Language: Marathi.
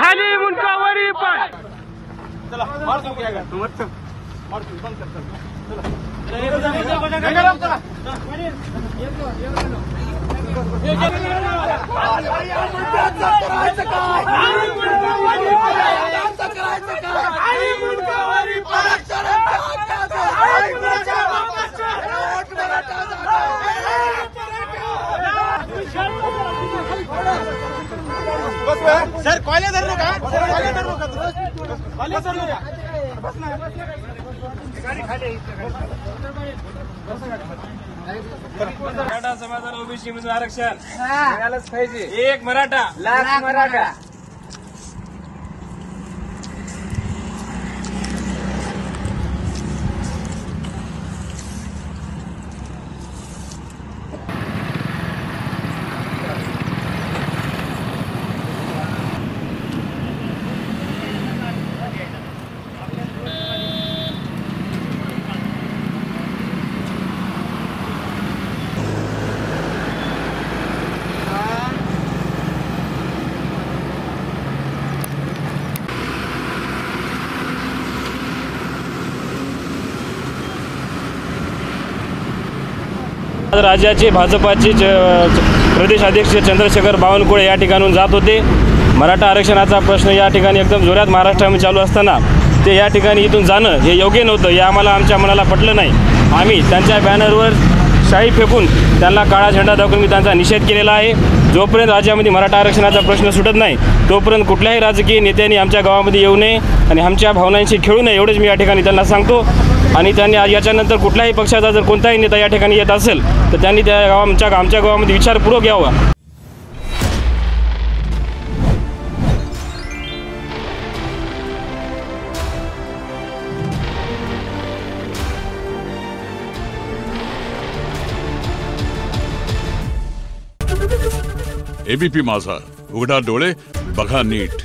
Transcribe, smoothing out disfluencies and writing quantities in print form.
खाली मुंडका वरी पाय. चला मार सुरू घ्या मार सुरू बंद कर सर कॉलेज धरू नका कॉलेज धरू नका कॉलेज धरू नका बस ना गाडी खाली मराठा समाजाला ओबीसी मध्ये आरक्षण मिळालंच पाहिजे. एक मराठा लाख मराठा. राज्याचे भाजपाचे प्रदेश अध्यक्ष चंद्रशेखर बावनकुळे या ठिकाणून जात होते. मराठा आरक्षणाचा प्रश्न या ठिकाणी एकदम जोरात महाराष्ट्रामध्ये चालू असताना ते या ठिकाणी इथून जाणं हे योग्य नव्हतं. हे आम्हाला आमच्या मनाला पटलं नाही. आम्ही त्यांच्या बॅनरवर शाई फेकून त्यांना काळा झेंडा दाखवून मी त्यांचा निषेध केलेला आहे. जोपर्यंत राज्यामध्ये मराठा आरक्षणाचा प्रश्न सुटत नाही तोपर्यंत कुठल्याही राजकीय नेत्यांनी आमच्या गावामध्ये येऊ नये आणि आमच्या भावनांशी खेळू नये एवढंच मी या ठिकाणी त्यांना सांगतो. आणि त्यांनी याच्यानंतर कुठल्याही पक्षाचा जर कोणताही नेता या ठिकाणी येत असेल तर त्यांनी त्या आमच्या गावामध्ये विचारपूर्वक यावा. एबीपी माझा, उघडा डोळे बघा नीट.